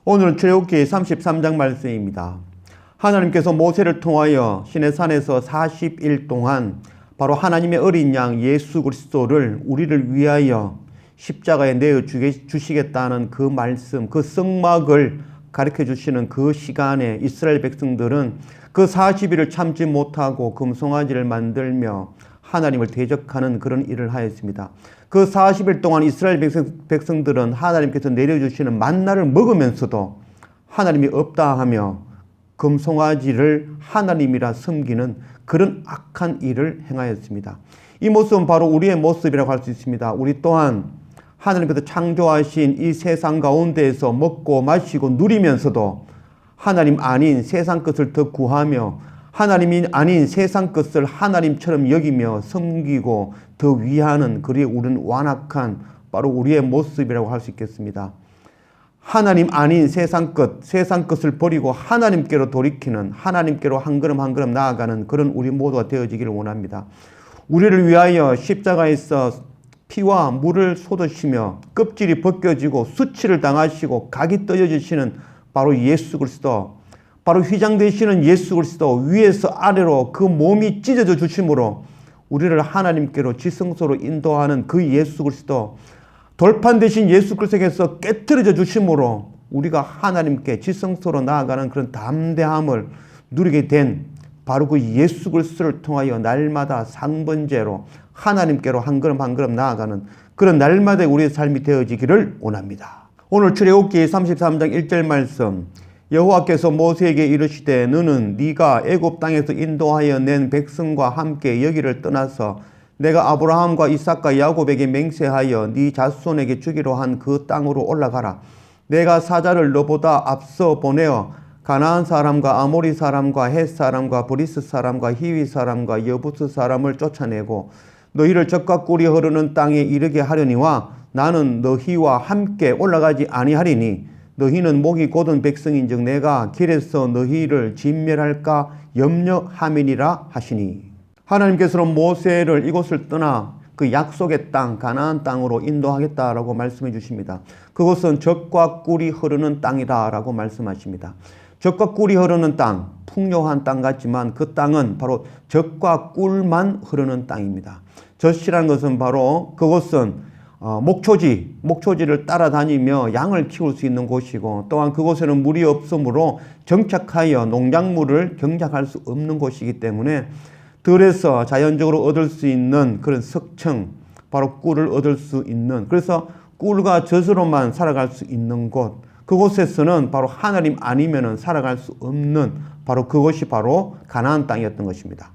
오늘은 출애굽기 33장 말씀입니다. 하나님께서 모세를 통하여 시내산에서 40일 동안 바로 하나님의 어린 양 예수 그리스도를 우리를 위하여 십자가에 내어 주시겠다는 그 말씀, 그 성막을 가르쳐 주시는 그 시간에 이스라엘 백성들은 그 40일을 참지 못하고 금송아지를 만들며 하나님을 대적하는 그런 일을 하였습니다. 그 40일 동안 이스라엘 백성들은 하나님께서 내려주시는 만나를 먹으면서도 하나님이 없다 하며 금송아지를 하나님이라 섬기는 그런 악한 일을 행하였습니다. 이 모습은 바로 우리의 모습이라고 할 수 있습니다. 우리 또한 하나님께서 창조하신 이 세상 가운데에서 먹고 마시고 누리면서도 하나님 아닌 세상 것을 더 구하며 하나님이 아닌 세상 것을 하나님처럼 여기며 섬기고 더 위하는 그리고 우리는 완악한 바로 우리의 모습이라고 할 수 있겠습니다. 하나님 아닌 세상 것을 버리고 하나님께로 돌이키는 하나님께로 한 걸음 한 걸음 나아가는 그런 우리 모두가 되어지기를 원합니다. 우리를 위하여 십자가에서 피와 물을 쏟으시며 껍질이 벗겨지고 수치를 당하시고 각이 떨어지시는 바로 예수 그리스도, 바로 휘장되시는 예수 그리스도 위에서 아래로 그 몸이 찢어져 주심으로 우리를 하나님께로 지성소로 인도하는 그 예수 그리스도, 돌판 되신 예수 그리스도께서 깨트려져 주심으로 우리가 하나님께 지성소로 나아가는 그런 담대함을 누리게 된 바로 그 예수 그리스도를 통하여 날마다 상번제로 하나님께로 한 걸음 한 걸음 나아가는 그런 날마다 우리의 삶이 되어지기를 원합니다. 오늘 출애굽기 33장 1절 말씀, 여호와께서 모세에게 이르시되 너는 네가 애굽 땅에서 인도하여 낸 백성과 함께 여기를 떠나서 내가 아브라함과 이삭과 야곱에게 맹세하여 네 자손에게 주기로 한 그 땅으로 올라가라. 내가 사자를 너보다 앞서 보내어 가나안 사람과 아모리 사람과 헷 사람과 브리스 사람과 히위 사람과 여부스 사람을 쫓아내고 너희를 젖과 꿀이 흐르는 땅에 이르게 하려니와 나는 너희와 함께 올라가지 아니하리니 너희는 목이 곧은 백성인즉 내가 길에서 너희를 진멸할까 염려함이니라 하시니. 하나님께서는 모세를 이곳을 떠나 그 약속의 땅 가나안 땅으로 인도하겠다라고 말씀해 주십니다. 그곳은 젖과 꿀이 흐르는 땅이다라고 말씀하십니다. 젖과 꿀이 흐르는 땅, 풍요한 땅 같지만 그 땅은 바로 젖과 꿀만 흐르는 땅입니다. 젖이라는 것은 바로 그곳은 목초지를 따라다니며 양을 키울 수 있는 곳이고 또한 그곳에는 물이 없으므로 정착하여 농작물을 경작할 수 없는 곳이기 때문에 들에서 자연적으로 얻을 수 있는 그런 석청, 바로 꿀을 얻을 수 있는, 그래서 꿀과 젖으로만 살아갈 수 있는 곳, 그곳에서는 바로 하나님 아니면은 살아갈 수 없는 바로 그것이 바로 가나안 땅이었던 것입니다.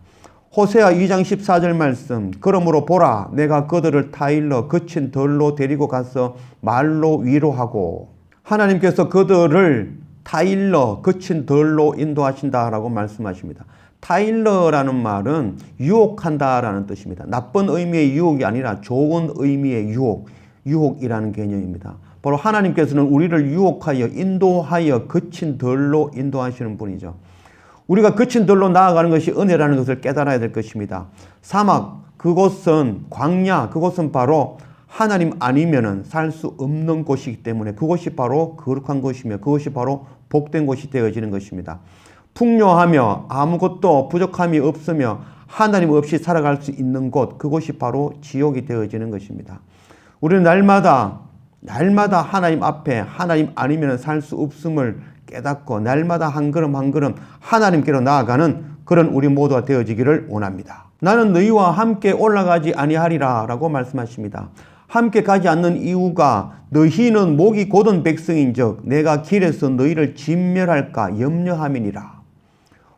호세아 2장 14절 말씀, 그러므로 보라 내가 그들을 타일러 거친 들로 데리고 가서 말로 위로하고, 하나님께서 그들을 타일러 거친 들로 인도하신다라고 말씀하십니다. 타일러라는 말은 유혹한다라는 뜻입니다. 나쁜 의미의 유혹이 아니라 좋은 의미의 유혹이라는 개념입니다. 바로 하나님께서는 우리를 유혹하여 인도하여 거친 들로 인도하시는 분이죠. 우리가 거친 들로 나아가는 것이 은혜라는 것을 깨달아야 될 것입니다. 사막, 그곳은 광야, 그곳은 바로 하나님 아니면은 살 수 없는 곳이기 때문에 그곳이 바로 거룩한 곳이며 그것이 바로 복된 곳이 되어지는 것입니다. 풍요하며 아무것도 부족함이 없으며 하나님 없이 살아갈 수 있는 곳, 그곳이 바로 지옥이 되어지는 것입니다. 우리는 날마다 하나님 앞에 하나님 아니면 살 수 없음을 깨닫고 날마다 한 걸음 한 걸음 하나님께로 나아가는 그런 우리 모두가 되어지기를 원합니다. 나는 너희와 함께 올라가지 아니하리라 라고 말씀하십니다. 함께 가지 않는 이유가 너희는 목이 곧은 백성인즉 내가 길에서 너희를 진멸할까 염려함이니라.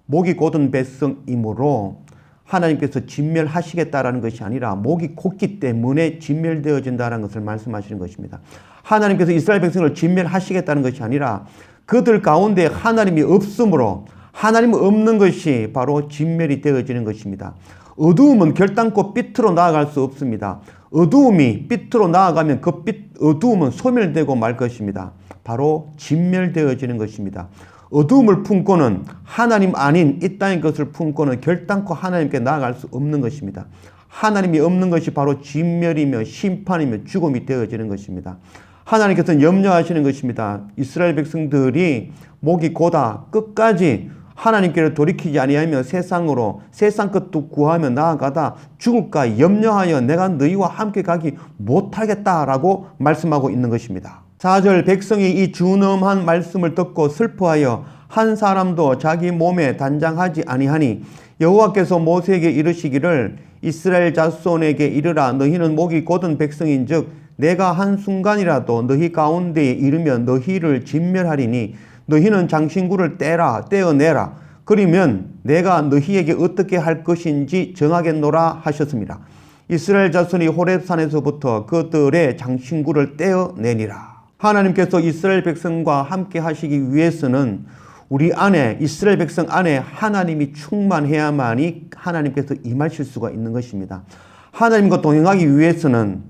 목이 곧은 백성이므로 하나님께서 진멸하시겠다라는 것이 아니라 목이 곧기 때문에 진멸되어진다는 것을 말씀하시는 것입니다. 하나님께서 이스라엘 백성을 진멸하시겠다는 것이 아니라 그들 가운데 하나님이 없으므로 하나님 없는 것이 바로 진멸이 되어지는 것입니다. 어두움은 결단코 빛으로 나아갈 수 없습니다. 어두움이 빛으로 나아가면 그 어두움은 소멸되고 말 것입니다. 바로 진멸되어지는 것입니다. 어두움을 품고는 하나님 아닌 이 땅의 것을 품고는 결단코 하나님께 나아갈 수 없는 것입니다. 하나님이 없는 것이 바로 진멸이며 심판이며 죽음이 되어지는 것입니다. 하나님께서는 염려하시는 것입니다. 이스라엘 백성들이 목이 고다 끝까지 하나님께를 돌이키지 아니하며 세상으로 세상 것도 구하며 나아가다 죽을까 염려하여 내가 너희와 함께 가기 못하겠다라고 말씀하고 있는 것입니다. 4절 백성이 이 준엄한 말씀을 듣고 슬퍼하여 한 사람도 자기 몸에 단장하지 아니하니 여호와께서 모세에게 이르시기를 이스라엘 자손에게 이르라 너희는 목이 곧은 백성인즉 내가 한순간이라도 너희 가운데에 이르면 너희를 진멸하리니 너희는 장신구를 떼어내라. 그러면 내가 너희에게 어떻게 할 것인지 정하겠노라 하셨습니다. 이스라엘 자손이 호렙산에서부터 그들의 장신구를 떼어내니라. 하나님께서 이스라엘 백성과 함께 하시기 위해서는 우리 안에 이스라엘 백성 안에 하나님이 충만해야만이 하나님께서 임하실 수가 있는 것입니다. 하나님과 동행하기 위해서는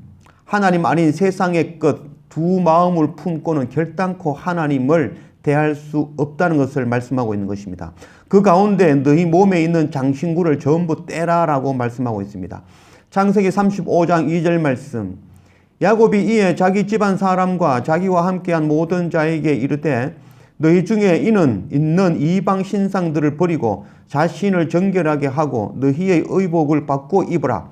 하나님 아닌 세상의 것 두 마음을 품고는 결단코 하나님을 대할 수 없다는 것을 말씀하고 있는 것입니다. 그 가운데 너희 몸에 있는 장신구를 전부 떼라라고 말씀하고 있습니다. 창세기 35장 2절 말씀. 야곱이 이에 자기 집안 사람과 자기와 함께한 모든 자에게 이르되 너희 중에 있는 이방 신상들을 버리고 자신을 정결하게 하고 너희의 의복을 받고 입으라.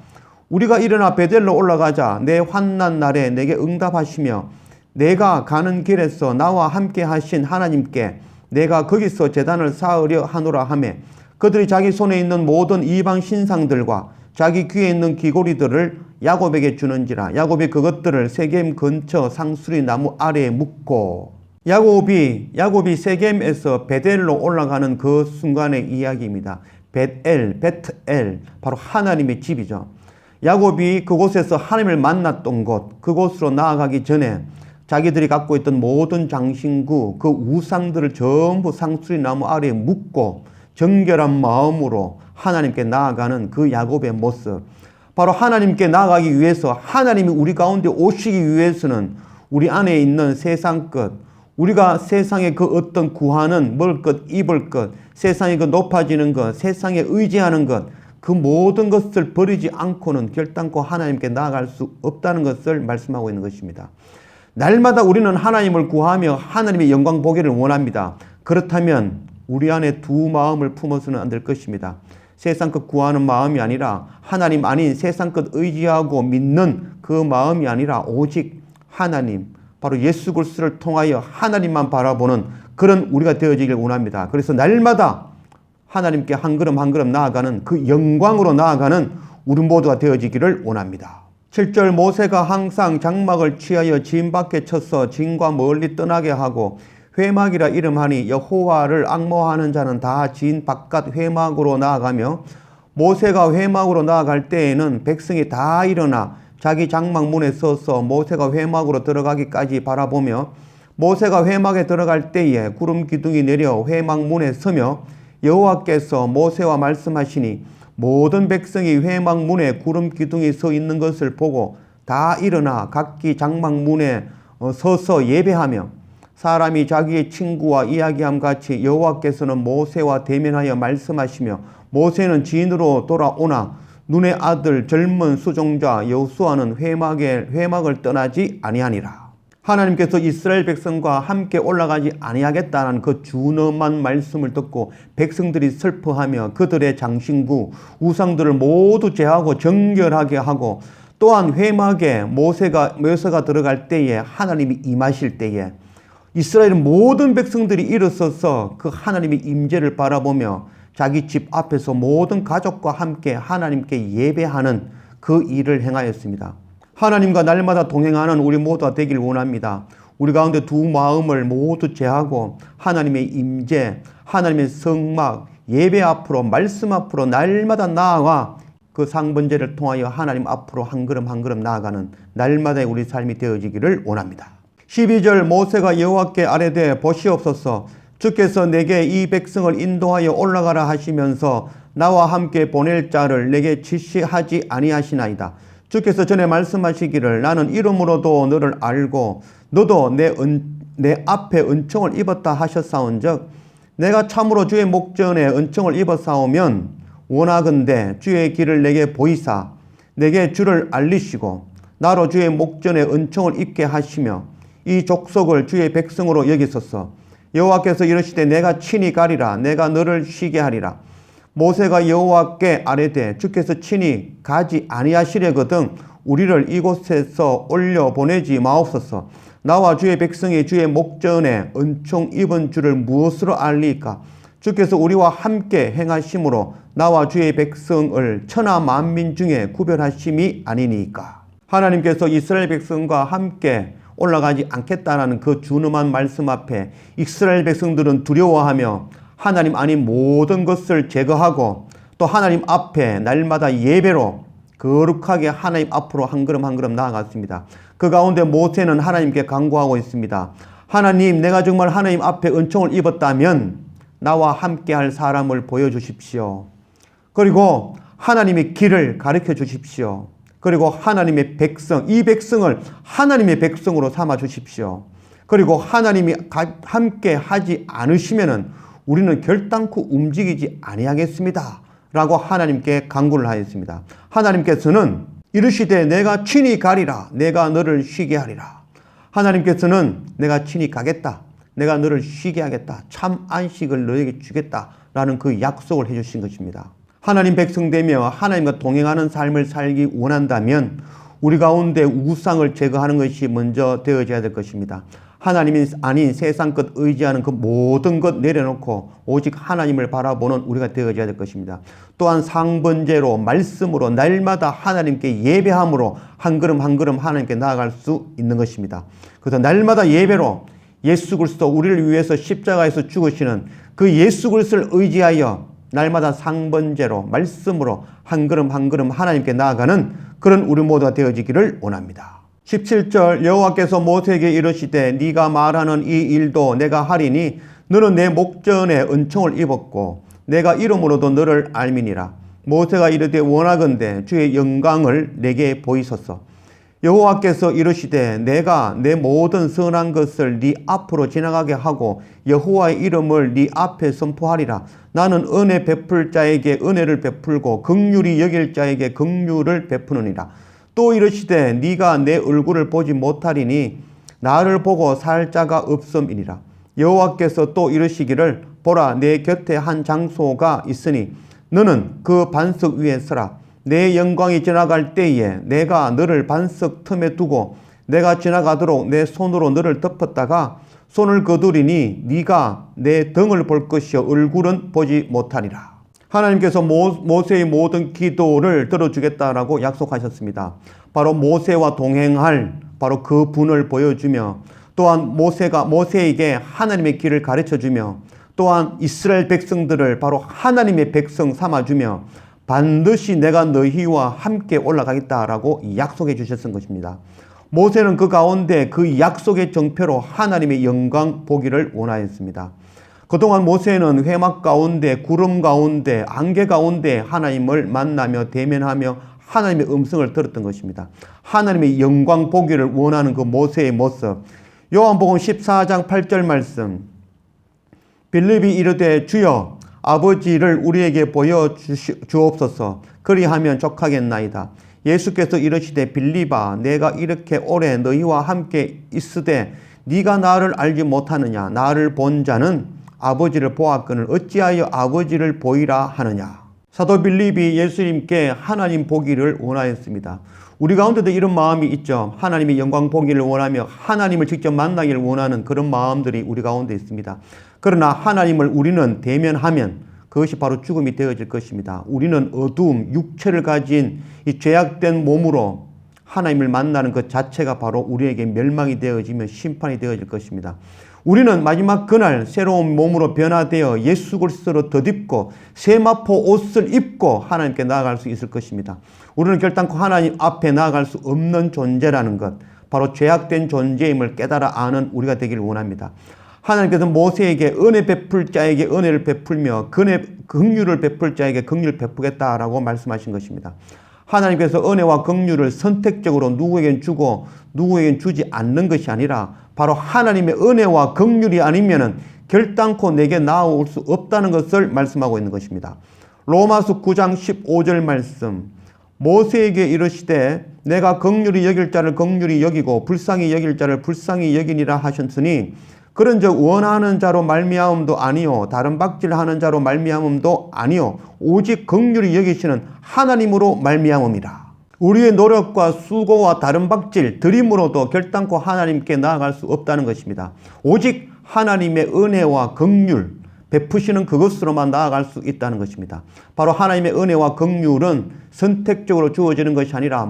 우리가 일어나 베델로 올라가자. 내 환난 날에 내게 응답하시며 내가 가는 길에서 나와 함께 하신 하나님께 내가 거기서 제단을 쌓으려 하노라 하며 그들이 자기 손에 있는 모든 이방 신상들과 자기 귀에 있는 귀고리들을 야곱에게 주는지라. 야곱이 그것들을 세겜 근처 상수리 나무 아래에 묻고. 야곱이 세겜에서 베델로 올라가는 그 순간의 이야기입니다. 베트엘, 바로 하나님의 집이죠. 야곱이 그곳에서 하나님을 만났던 곳, 그곳으로 나아가기 전에 자기들이 갖고 있던 모든 장신구, 그 우상들을 전부 상수리 나무 아래에 묻고 정결한 마음으로 하나님께 나아가는 그 야곱의 모습. 바로 하나님께 나아가기 위해서 하나님이 우리 가운데 오시기 위해서는 우리 안에 있는 세상 것, 우리가 세상의 그 어떤 구하는 먹을 것, 입을 것, 세상의 그 높아지는 것, 세상에 의지하는 것, 그 모든 것을 버리지 않고는 결단코 하나님께 나아갈 수 없다는 것을 말씀하고 있는 것입니다. 날마다 우리는 하나님을 구하며 하나님의 영광 보기를 원합니다. 그렇다면 우리 안에 두 마음을 품어서는 안 될 것입니다. 세상 것 구하는 마음이 아니라 하나님 아닌 세상 것 의지하고 믿는 그 마음이 아니라 오직 하나님, 바로 예수 그리스도를 통하여 하나님만 바라보는 그런 우리가 되어지길 원합니다. 그래서 날마다 하나님께 한 걸음 한 걸음 나아가는 그 영광으로 나아가는 우리 모두가 되어지기를 원합니다. 7절 모세가 항상 장막을 취하여 진 밖에 쳐서 진과 멀리 떠나게 하고 회막이라 이름하니 여호와를 앙모하는 자는 다 진 바깥 회막으로 나아가며 모세가 회막으로 나아갈 때에는 백성이 다 일어나 자기 장막 문에 서서 모세가 회막으로 들어가기까지 바라보며 모세가 회막에 들어갈 때에 구름 기둥이 내려 회막 문에 서며 여호와께서 모세와 말씀하시니 모든 백성이 회막 문에 구름 기둥이 서 있는 것을 보고 다 일어나 각기 장막 문에 서서 예배하며 사람이 자기의 친구와 이야기함 같이 여호와께서는 모세와 대면하여 말씀하시며 모세는 진으로 돌아오나 눈의 아들 젊은 수종자 여호수아는 회막을 떠나지 아니하니라. 하나님께서 이스라엘 백성과 함께 올라가지 아니하겠다는 그 준엄한 말씀을 듣고 백성들이 슬퍼하며 그들의 장신구 우상들을 모두 제하고 정결하게 하고 또한 회막에 모세가 들어갈 때에 하나님이 임하실 때에 이스라엘 모든 백성들이 일어서서 그 하나님의 임재를 바라보며 자기 집 앞에서 모든 가족과 함께 하나님께 예배하는 그 일을 행하였습니다. 하나님과 날마다 동행하는 우리 모두가 되길 원합니다. 우리 가운데 두 마음을 모두 제하고 하나님의 임재, 하나님의 성막, 예배 앞으로 말씀 앞으로 날마다 나아가 그 상번제를 통하여 하나님 앞으로 한 걸음 한 걸음 나아가는 날마다의 우리 삶이 되어지기를 원합니다. 12절 모세가 여호와께 아뢰되 보시옵소서 주께서 내게 이 백성을 인도하여 올라가라 하시면서 나와 함께 보낼 자를 내게 지시하지 아니하시나이다. 주께서 전에 말씀하시기를 나는 이름으로도 너를 알고 너도 내 앞에 은총을 입었다 하셨사온즉 내가 참으로 주의 목전에 은총을 입었사오면 원하건대 주의 길을 내게 보이사 내게 주를 알리시고 나로 주의 목전에 은총을 입게 하시며 이 족속을 주의 백성으로 여기소서. 여호와께서 이르시되 내가 친히 가리라. 내가 너를 쉬게 하리라. 모세가 여호와께 아뢰되 주께서 친히 가지 아니하시려거든 우리를 이곳에서 올려 보내지 마옵소서. 나와 주의 백성이 주의 목전에 은총 입은 줄을 무엇으로 알리까? 주께서 우리와 함께 행하심으로 나와 주의 백성을 천하 만민 중에 구별하심이 아니니까. 하나님께서 이스라엘 백성과 함께 올라가지 않겠다라는 그 준엄한 말씀 앞에 이스라엘 백성들은 두려워하며 하나님 아닌 모든 것을 제거하고 또 하나님 앞에 날마다 예배로 거룩하게 하나님 앞으로 한 걸음 한 걸음 나아갔습니다. 그 가운데 모세는 하나님께 간구하고 있습니다. 하나님, 내가 정말 하나님 앞에 은총을 입었다면 나와 함께 할 사람을 보여주십시오. 그리고 하나님의 길을 가르쳐 주십시오. 그리고 하나님의 백성, 이 백성을 하나님의 백성으로 삼아 주십시오. 그리고 하나님이 함께 하지 않으시면은 우리는 결단코 움직이지 아니하겠습니다. 라고 하나님께 간구를 하였습니다. 하나님께서는 이르시되 내가 친히 가리라. 내가 너를 쉬게 하리라. 하나님께서는 내가 친히 가겠다. 내가 너를 쉬게 하겠다. 참 안식을 너에게 주겠다. 라는 그 약속을 해주신 것입니다. 하나님 백성 되며 하나님과 동행하는 삶을 살기 원한다면 우리 가운데 우상을 제거하는 것이 먼저 되어져야 될 것입니다. 하나님이 아닌 세상 것 의지하는 그 모든 것 내려놓고 오직 하나님을 바라보는 우리가 되어져야 될 것입니다. 또한 상번제로 말씀으로 날마다 하나님께 예배함으로 한 걸음 한 걸음 하나님께 나아갈 수 있는 것입니다. 그래서 날마다 예배로 예수 그리스도 우리를 위해서 십자가에서 죽으시는 그 예수 그리스도를 의지하여 날마다 상번제로 말씀으로 한 걸음 한 걸음 하나님께 나아가는 그런 우리 모두가 되어지기를 원합니다. 17절 여호와께서 모세에게 이르시되 네가 말하는 이 일도 내가 하리니 너는 내 목전에 은총을 입었고 내가 이름으로도 너를 알미니라. 모세가 이르되 원하건대 주의 영광을 내게 보이소서. 여호와께서 이르시되 내가 내 모든 선한 것을 네 앞으로 지나가게 하고 여호와의 이름을 네 앞에 선포하리라. 나는 은혜 베풀 자에게 은혜를 베풀고 긍휼히 여길 자에게 긍휼을 베푸느니라. 또 이르시되 네가 내 얼굴을 보지 못하리니 나를 보고 살 자가 없음이니라. 여호와께서 또 이르시기를 보라 내 곁에 한 장소가 있으니 너는 그 반석 위에 서라. 내 영광이 지나갈 때에 내가 너를 반석 틈에 두고 내가 지나가도록 내 손으로 너를 덮었다가 손을 거두리니 네가 내 등을 볼 것이요 얼굴은 보지 못하리라. 하나님께서 모세의 모든 기도를 들어주겠다라고 약속하셨습니다. 바로 모세와 동행할 바로 그 분을 보여주며 또한 모세에게 하나님의 길을 가르쳐주며 또한 이스라엘 백성들을 바로 하나님의 백성 삼아주며 반드시 내가 너희와 함께 올라가겠다라고 약속해 주셨던 것입니다. 모세는 그 가운데 그 약속의 정표로 하나님의 영광 보기를 원하였습니다. 그동안 모세는 회막 가운데 구름 가운데 안개 가운데 하나님을 만나며 대면하며 하나님의 음성을 들었던 것입니다. 하나님의 영광 보기를 원하는 그 모세의 모습. 요한복음 14장 8절 말씀. 빌립이 이르되 주여 아버지를 우리에게 보여주옵소서. 그리하면 족하겠나이다. 예수께서 이르시되 빌립아 내가 이렇게 오래 너희와 함께 있으되 네가 나를 알지 못하느냐. 나를 본 자는 아버지를 보았거늘 어찌하여 아버지를 보이라 하느냐. 사도 빌립이 예수님께 하나님 보기를 원하였습니다. 우리 가운데도 이런 마음이 있죠. 하나님의 영광 보기를 원하며 하나님을 직접 만나기를 원하는 그런 마음들이 우리 가운데 있습니다. 그러나 하나님을 우리는 대면하면 그것이 바로 죽음이 되어질 것입니다. 우리는 어두움, 육체를 가진 이 죄악된 몸으로 하나님을 만나는 것 자체가 바로 우리에게 멸망이 되어지며 심판이 되어질 것입니다. 우리는 마지막 그날 새로운 몸으로 변화되어 예수 그리스도로 덧입고 세마포 옷을 입고 하나님께 나아갈 수 있을 것입니다. 우리는 결단코 하나님 앞에 나아갈 수 없는 존재라는 것, 바로 죄악된 존재임을 깨달아 아는 우리가 되기를 원합니다. 하나님께서 모세에게 은혜 베풀 자에게 은혜를 베풀며 긍휼을 베풀 자에게 긍휼을 베푸겠다라고 말씀하신 것입니다. 하나님께서 은혜와 긍휼을 선택적으로 누구에겐 주고 누구에겐 주지 않는 것이 아니라 바로 하나님의 은혜와 긍휼이 아니면은 결단코 내게 나아올 수 없다는 것을 말씀하고 있는 것입니다. 로마서 9장 15절 말씀. 모세에게 이르시되 내가 긍휼히 여길 자를 긍휼히 여기고 불쌍히 여길 자를 불쌍히 여기니라 하셨으니 그런즉 원하는 자로 말미암음도 아니요 다른 박질하는 자로 말미암음도 아니요 오직 긍휼히 여기시는 하나님으로 말미암음이라. 우리의 노력과 수고와 다른 박질, 드림으로도 결단코 하나님께 나아갈 수 없다는 것입니다. 오직 하나님의 은혜와 긍휼, 베푸시는 그것으로만 나아갈 수 있다는 것입니다. 바로 하나님의 은혜와 긍휼은 선택적으로 주어지는 것이 아니라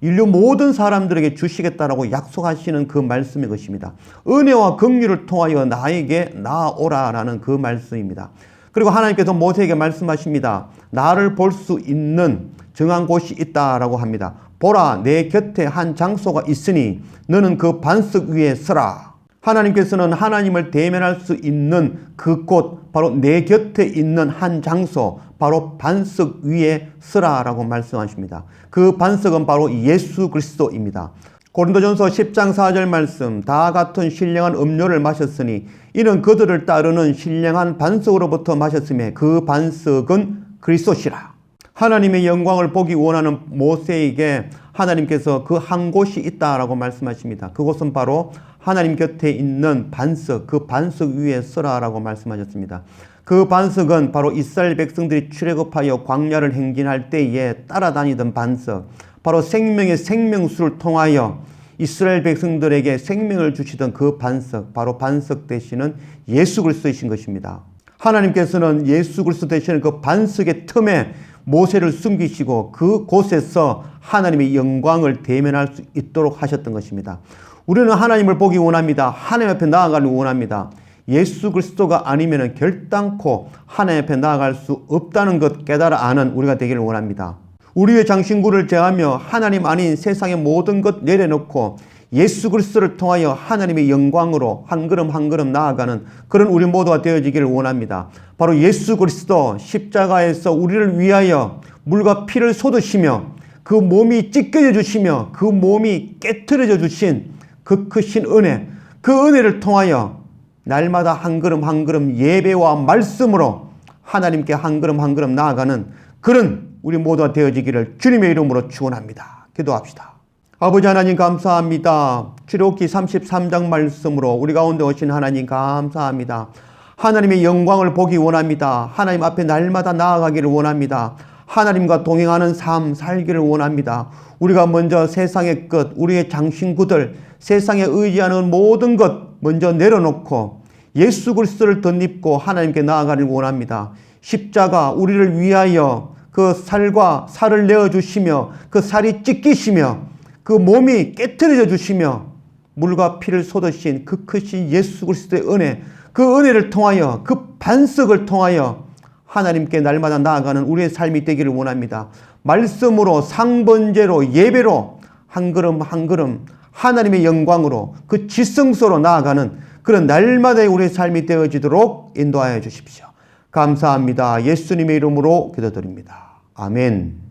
인류 모든 사람들에게 주시겠다라고 약속하시는 그 말씀의 것입니다. 은혜와 긍휼을 통하여 나에게 나아오라라는 그 말씀입니다. 그리고 하나님께서 모세에게 말씀하십니다. 나를 볼 수 있는 정한 곳이 있다라고 합니다. 보라, 내 곁에 한 장소가 있으니 너는 그 반석 위에 서라. 하나님께서는 하나님을 대면할 수 있는 그곳, 바로 내 곁에 있는 한 장소, 바로 반석 위에 서라라고 말씀하십니다. 그 반석은 바로 예수 그리스도입니다. 고린도전서 10장 4절 말씀, 다 같은 신령한 음료를 마셨으니 이는 그들을 따르는 신령한 반석으로부터 마셨음에 그 반석은 그리스도시라. 하나님의 영광을 보기 원하는 모세에게 하나님께서 그 한 곳이 있다라고 말씀하십니다. 그곳은 바로 하나님 곁에 있는 반석, 그 반석 위에 서라라고 말씀하셨습니다. 그 반석은 바로 이스라엘 백성들이 출애굽하여 광야를 행진할 때에 따라다니던 반석, 바로 생명의 생명수를 통하여 이스라엘 백성들에게 생명을 주시던 그 반석, 바로 반석 되시는 예수 그리스도이신 것입니다. 하나님께서는 예수 그리스도 되시는 그 반석의 틈에 모세를 숨기시고 그곳에서 하나님의 영광을 대면할 수 있도록 하셨던 것입니다. 우리는 하나님을 보기 원합니다. 하나님 앞에 나아가길 원합니다. 예수 그리스도가 아니면 결단코 하나님 앞에 나아갈 수 없다는 것 깨달아 아는 우리가 되기를 원합니다. 우리의 장신구를 제하며 하나님 아닌 세상의 모든 것 내려놓고 예수 그리스도를 통하여 하나님의 영광으로 한 걸음 한 걸음 나아가는 그런 우리 모두가 되어지기를 원합니다. 바로 예수 그리스도 십자가에서 우리를 위하여 물과 피를 쏟으시며 그 몸이 찢겨져 주시며 그 몸이 깨트려져 주신 그 크신 은혜, 그 은혜를 통하여 날마다 한 걸음 한 걸음 예배와 말씀으로 하나님께 한 걸음 한 걸음 나아가는 그런 우리 모두가 되어지기를 주님의 이름으로 축원합니다. 기도합시다. 아버지 하나님 감사합니다. 출애굽기 33장 말씀으로 우리 가운데 오신 하나님 감사합니다. 하나님의 영광을 보기 원합니다. 하나님 앞에 날마다 나아가기를 원합니다. 하나님과 동행하는 삶 살기를 원합니다. 우리가 먼저 세상의 것, 우리의 장신구들, 세상에 의지하는 모든 것 먼저 내려놓고 예수 그리스도를 덧입고 하나님께 나아가기를 원합니다. 십자가 우리를 위하여 그 살과 살을 내어주시며 그 살이 찢기시며 그 몸이 깨트려져 주시며 물과 피를 쏟으신 그 크신 예수 그리스도의 은혜, 그 은혜를 통하여 그 반석을 통하여 하나님께 날마다 나아가는 우리의 삶이 되기를 원합니다. 말씀으로 상번제로 예배로 한 걸음 한 걸음 하나님의 영광으로 그 지성소로 나아가는 그런 날마다의 우리의 삶이 되어지도록 인도하여 주십시오. 감사합니다. 예수님의 이름으로 기도드립니다. 아멘.